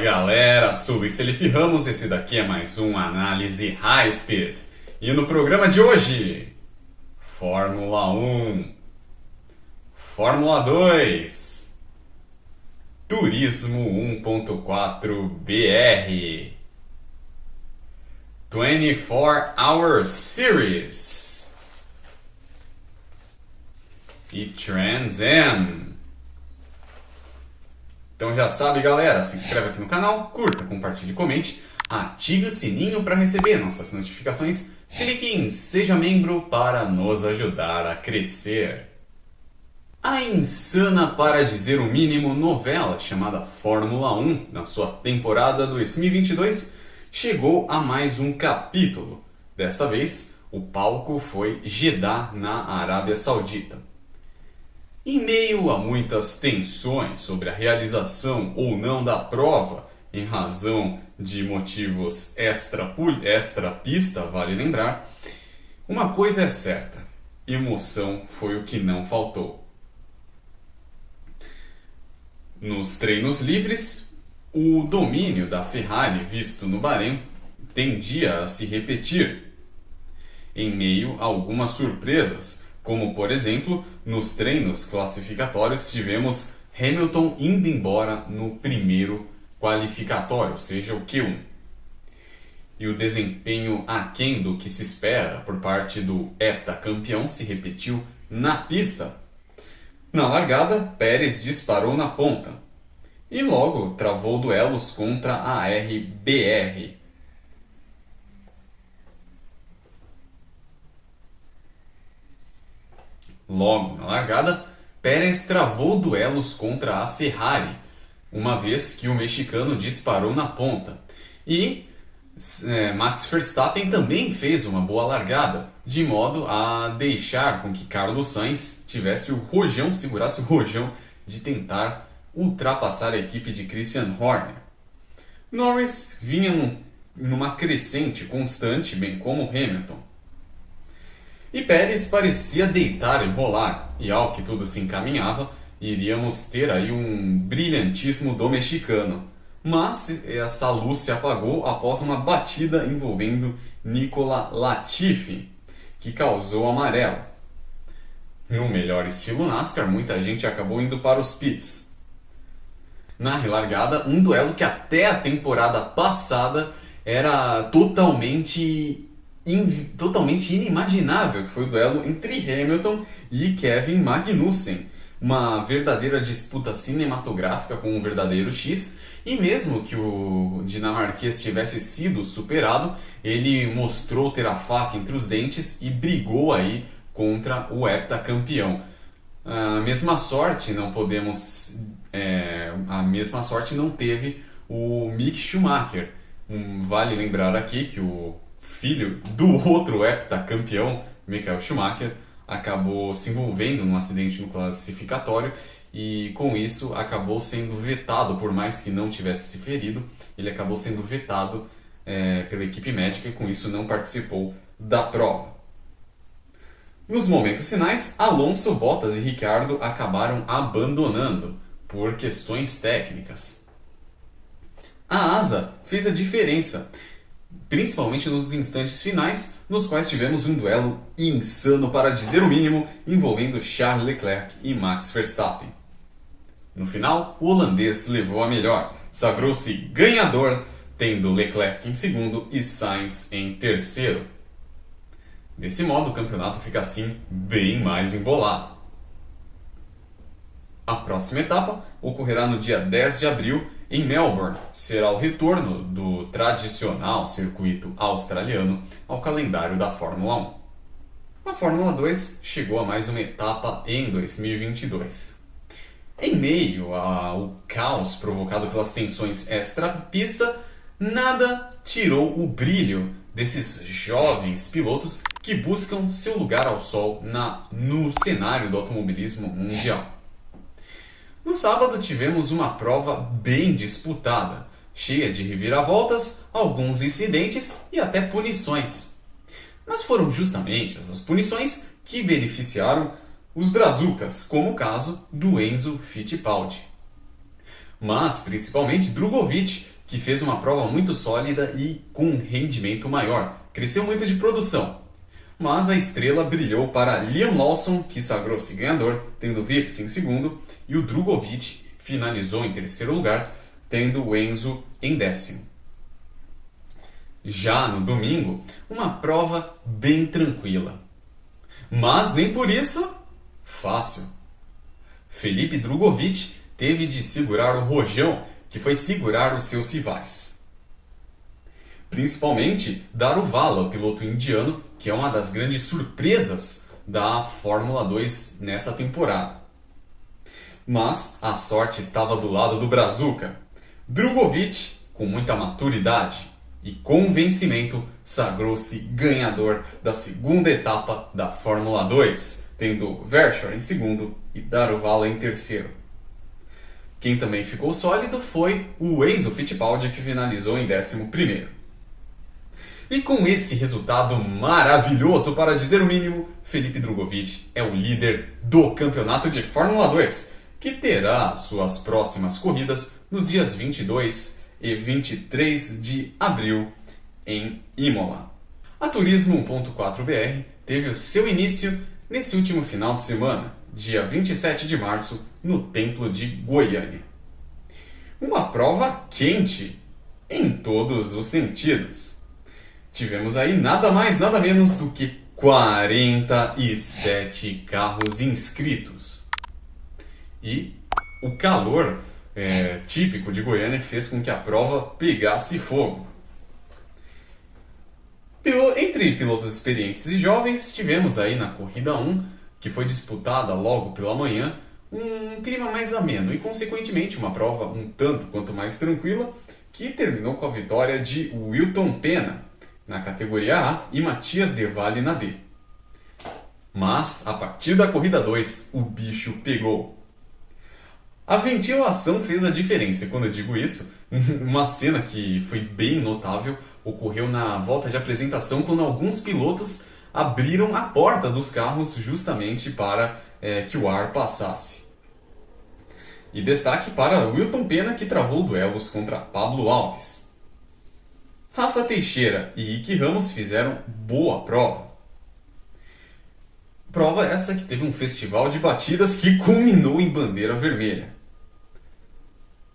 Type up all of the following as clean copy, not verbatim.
galera, sou Luiz Felipe Ramos, esse daqui é mais um Análise High Speed. E no programa de hoje, Fórmula 1, Fórmula 2, Turismo 1.4 BR, 24 Hour Series e Trans Am. Então já sabe, galera, se inscreve aqui no canal, curta, compartilhe, comente, ative o sininho para receber nossas notificações, clique em Seja Membro para nos ajudar a crescer. A insana, para dizer o mínimo, novela chamada Fórmula 1, na sua temporada 2022, chegou a mais um capítulo. Desta vez, o palco foi Jeddah, na Arábia Saudita. Em meio a muitas tensões sobre a realização ou não da prova, em razão de motivos extra-pista, vale lembrar, uma coisa é certa: emoção foi o que não faltou. Nos treinos livres, o domínio da Ferrari visto no Bahrein tendia a se repetir, em meio a algumas surpresas, como, por exemplo, nos treinos classificatórios tivemos Hamilton indo embora no primeiro qualificatório, ou seja, o Q1. E o desempenho aquém do que se espera por parte do heptacampeão se repetiu na pista. Na largada, Pérez disparou na ponta e logo travou duelos contra a RBR. Logo na largada, Pérez travou duelos contra a Ferrari, uma vez que o mexicano disparou na ponta. E Max Verstappen também fez uma boa largada, de modo a deixar com que Carlos Sainz segurasse o rojão de tentar ultrapassar a equipe de Christian Horner. Norris vinha numa crescente constante, bem como Hamilton. E Pérez parecia deitar e rolar, e ao que tudo se encaminhava, iríamos ter aí um brilhantismo do mexicano. Mas essa luz se apagou após uma batida envolvendo Nicolas Latifi, que causou amarela. No melhor estilo NASCAR, muita gente acabou indo para os pits. Na relargada, um duelo que até a temporada passada era totalmente inimaginável, que foi o duelo entre Hamilton e Kevin Magnussen. Uma verdadeira disputa cinematográfica com um verdadeiro X, e mesmo que o dinamarquês tivesse sido superado, ele mostrou ter a faca entre os dentes e brigou aí contra o heptacampeão. A mesma sorte não teve o Mick Schumacher. Vale lembrar aqui que o filho do outro heptacampeão, Michael Schumacher, acabou se envolvendo num acidente no classificatório e com isso acabou sendo vetado, por mais que não tivesse se ferido, ele acabou sendo vetado pela equipe médica e com isso não participou da prova. Nos momentos finais, Alonso, Bottas e Ricciardo acabaram abandonando por questões técnicas. A asa fez a diferença, principalmente nos instantes finais, nos quais tivemos um duelo insano, para dizer o mínimo, envolvendo Charles Leclerc e Max Verstappen. No final, o holandês levou a melhor, sagrou-se ganhador, tendo Leclerc em segundo e Sainz em terceiro. Desse modo, o campeonato fica assim bem mais embolado. A próxima etapa ocorrerá no dia 10 de abril, em Melbourne. Será o retorno do tradicional circuito australiano ao calendário da Fórmula 1. A Fórmula 2 chegou a mais uma etapa em 2022. Em meio ao caos provocado pelas tensões extra-pista, nada tirou o brilho desses jovens pilotos que buscam seu lugar ao sol no cenário do automobilismo mundial. No sábado tivemos uma prova bem disputada, cheia de reviravoltas, alguns incidentes e até punições. Mas foram justamente essas punições que beneficiaram os brazucas, como o caso do Enzo Fittipaldi. Mas, principalmente, Drogovic, que fez uma prova muito sólida e com um rendimento maior. Cresceu muito de produção. Mas a estrela brilhou para Liam Lawson, que sagrou-se ganhador, tendo Vips em segundo, e o Drugovich finalizou em terceiro lugar, tendo o Enzo em décimo. Já no domingo, uma prova bem tranquila. Mas nem por isso fácil. Felipe Drugovich teve de segurar o rojão, que foi segurar os seus rivais. Principalmente Daruvala, o piloto indiano, que é uma das grandes surpresas da Fórmula 2 nessa temporada. Mas a sorte estava do lado do Brazuca. Drugovich, com muita maturidade e convencimento, sagrou-se ganhador da segunda etapa da Fórmula 2, tendo Verschoor em segundo e Daruvala em terceiro. Quem também ficou sólido foi o Enzo Fittipaldi, que finalizou em 11º. E com esse resultado maravilhoso, para dizer o mínimo, Felipe Drugovich é o líder do campeonato de Fórmula 2, que terá suas próximas corridas nos dias 22 e 23 de abril em Imola. A Turismo 1.4BR teve o seu início nesse último final de semana, dia 27 de março, no Templo de Goiânia. Uma prova quente em todos os sentidos. Tivemos aí nada mais, nada menos do que 47 carros inscritos. E o calor típico de Goiânia fez com que a prova pegasse fogo. Entre pilotos experientes e jovens, tivemos aí na corrida 1, que foi disputada logo pela manhã, um clima mais ameno e, consequentemente, uma prova um tanto quanto mais tranquila, que terminou com a vitória de Wilton Pena na categoria A e Matias De Valle na B. Mas, a partir da corrida 2, o bicho pegou. A ventilação fez a diferença, e quando eu digo isso, uma cena que foi bem notável ocorreu na volta de apresentação, quando alguns pilotos abriram a porta dos carros justamente para que o ar passasse. E destaque para Wilton Pena, que travou duelos contra Pablo Alves. Rafa Teixeira e Ike Ramos fizeram boa prova. Prova essa que teve um festival de batidas que culminou em bandeira vermelha.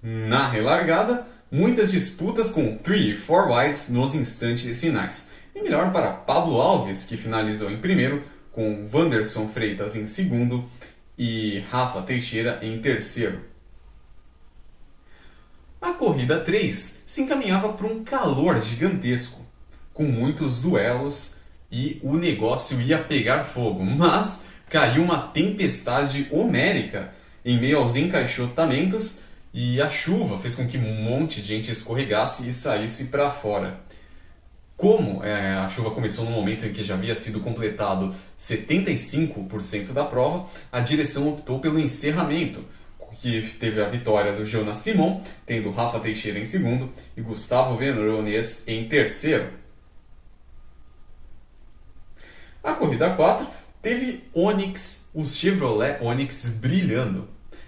Na relargada, muitas disputas com 3 e 4 wides nos instantes finais. E melhor para Pablo Alves, que finalizou em primeiro, com Wanderson Freitas em segundo e Rafa Teixeira em terceiro. A corrida 3 se encaminhava para um calor gigantesco, com muitos duelos e o negócio ia pegar fogo, mas caiu uma tempestade homérica em meio aos encaixotamentos e a chuva fez com que um monte de gente escorregasse e saísse para fora. Como a chuva começou no momento em que já havia sido completado 75% da prova, a direção optou pelo encerramento, que teve a vitória do Jonas Simon, tendo Rafa Teixeira em segundo e Gustavo Veronese em terceiro. A corrida 4 teve os Chevrolet Onix brilhando,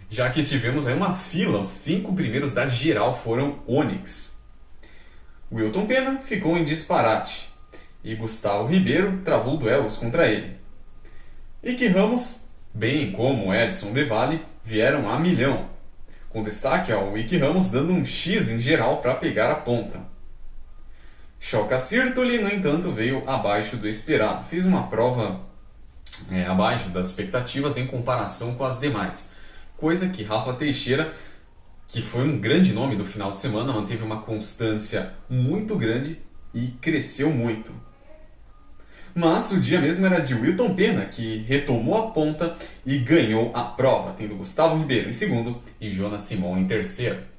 já que tivemos aí uma fila, os 5 primeiros da geral foram Onix. Wilton Pena ficou em disparate e Gustavo Ribeiro travou duelos contra ele. Ike Ramos, bem como Edson De Valle, vieram a milhão, com destaque ao Ike Ramos dando um X em geral para pegar a ponta. Choca Sirtoli, no entanto, veio abaixo do esperado. Fez uma prova abaixo das expectativas em comparação com as demais. Coisa que Rafa Teixeira, que foi um grande nome do final de semana, manteve uma constância muito grande e cresceu muito. Mas o dia mesmo era de Wilton Pena, que retomou a ponta e ganhou a prova, tendo Gustavo Ribeiro em segundo e Jonas Simon em terceiro.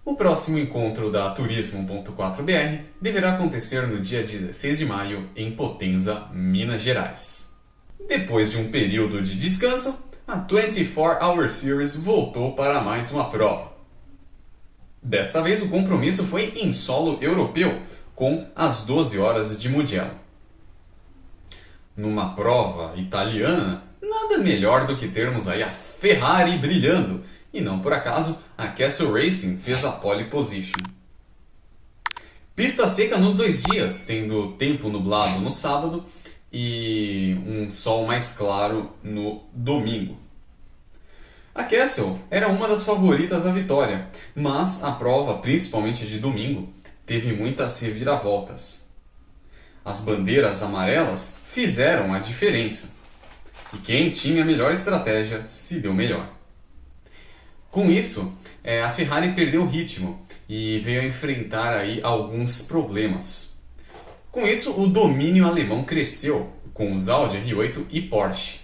O próximo encontro da Turismo 1.4BR deverá acontecer no dia 16 de maio em Potenza, Minas Gerais. Depois de um período de descanso, a 24 Hour Series voltou para mais uma prova. Desta vez o compromisso foi em solo europeu, com as 12 horas de Mugello. Numa prova italiana, nada melhor do que termos aí a Ferrari brilhando, e não por acaso a Castle Racing fez a pole position. Pista seca nos 2 dias, tendo tempo nublado no sábado e um sol mais claro no domingo. A Castle era uma das favoritas à vitória, mas a prova, principalmente de domingo, teve muitas reviravoltas. As bandeiras amarelas fizeram a diferença, e quem tinha a melhor estratégia se deu melhor. Com isso, a Ferrari perdeu o ritmo e veio a enfrentar aí alguns problemas. Com isso, o domínio alemão cresceu com os Audi R8 e Porsche.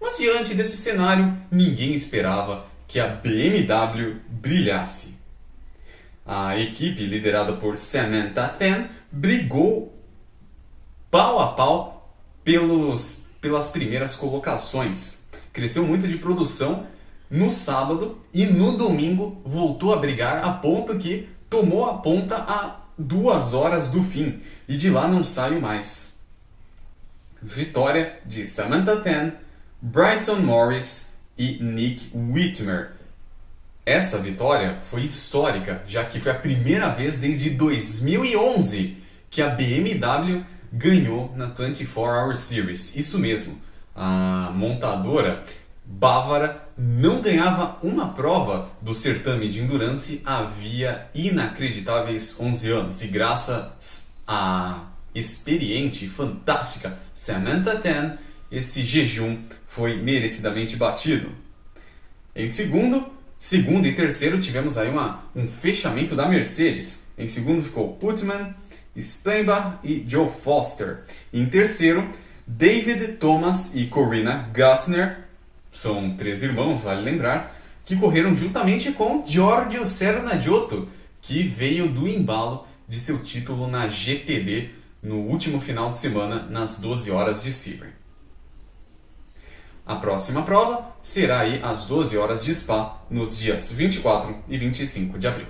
Mas diante desse cenário, ninguém esperava que a BMW brilhasse. A equipe liderada por Samantha Tan brigou pau a pau pelas primeiras colocações. Cresceu muito de produção no sábado e no domingo voltou a brigar a ponto que tomou a ponta a 2 horas do fim e de lá não saiu mais. Vitória de Samantha Tan, Bryson Morris e Nick Whitmer. Essa vitória foi histórica, já que foi a primeira vez desde 2011 que a BMW ganhou na 24 Hour Series. Isso mesmo, a montadora bávara não ganhava uma prova do certame de endurance havia inacreditáveis 11 anos. E graças à experiente e fantástica Samantha Tan, esse jejum foi merecidamente batido. Em segundo e terceiro tivemos aí um fechamento da Mercedes. Em segundo ficou Putman, Splembach e Joe Foster. Em terceiro, David Thomas e Corinna Gassner, são 3 irmãos, vale lembrar, que correram juntamente com Giorgio Sernagiotto, que veio do embalo de seu título na GTD no último final de semana nas 12 horas de Sebring. A próxima prova será aí às 12 horas de Spa, nos dias 24 e 25 de abril.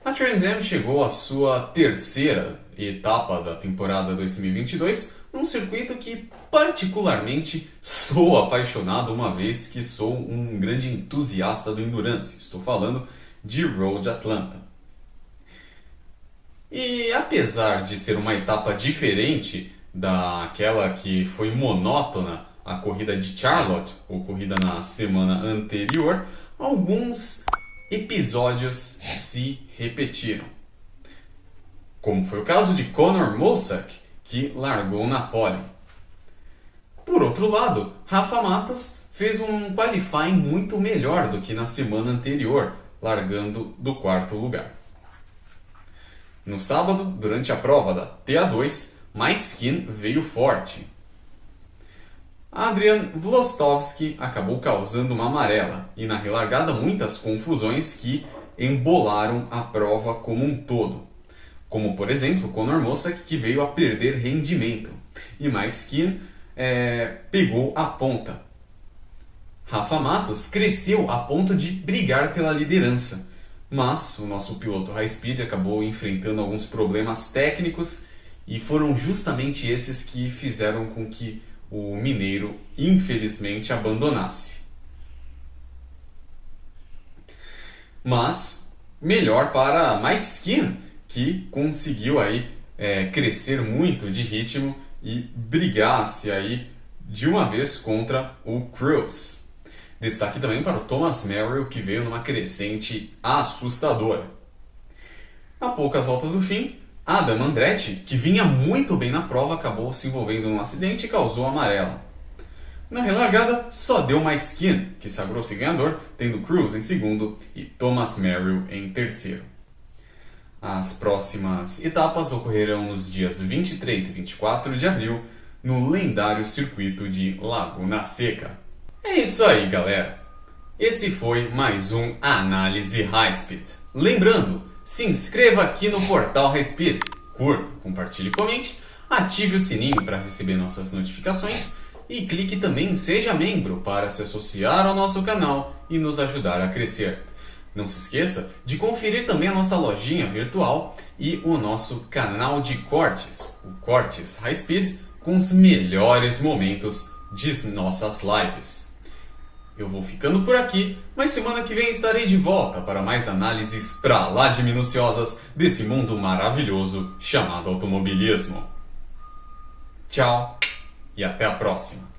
A Trans Am chegou à sua terceira etapa da temporada 2022, num circuito que particularmente sou apaixonado, uma vez que sou um grande entusiasta do endurance. Estou falando de Road Atlanta. E apesar de ser uma etapa diferente daquela que foi monótona, a corrida de Charlotte, ocorrida na semana anterior, alguns episódios se repetiram. Como foi o caso de Conor Mossack, que largou na pole. Por outro lado, Rafa Matos fez um qualifying muito melhor do que na semana anterior, largando do 4º lugar. No sábado, durante a prova da TA2, Mike Skin veio forte. Adrian Vostovski acabou causando uma amarela e na relargada muitas confusões que embolaram a prova como um todo. Como, por exemplo, Conor Mossack, que veio a perder rendimento, e Mike Skin pegou a ponta. Rafa Matos cresceu a ponto de brigar pela liderança, mas o nosso piloto High Speed acabou enfrentando alguns problemas técnicos e foram justamente esses que fizeram com que o mineiro, infelizmente, abandonasse. Mas, melhor para Mike Skin, que conseguiu aí crescer muito de ritmo e brigasse aí de uma vez contra o Cruz. Destaque também para o Thomas Merrill, que veio numa crescente assustadora. A poucas voltas do fim, Adam Andretti, que vinha muito bem na prova, acabou se envolvendo num acidente e causou amarela. Na relargada, só deu Mike Skin, que sagrou-se ganhador, tendo Cruz em segundo e Thomas Merrill em terceiro. As próximas etapas ocorrerão nos dias 23 e 24 de abril, no lendário circuito de Laguna Seca. É isso aí, galera! Esse foi mais um Análise High Speed. Lembrando, se inscreva aqui no portal High Speed, curta, compartilhe e comente, ative o sininho para receber nossas notificações e clique também em Seja Membro para se associar ao nosso canal e nos ajudar a crescer. Não se esqueça de conferir também a nossa lojinha virtual e o nosso canal de cortes, o Cortes High Speed, com os melhores momentos de nossas lives. Eu vou ficando por aqui, mas semana que vem estarei de volta para mais análises pra lá de minuciosas desse mundo maravilhoso chamado automobilismo. Tchau e até a próxima!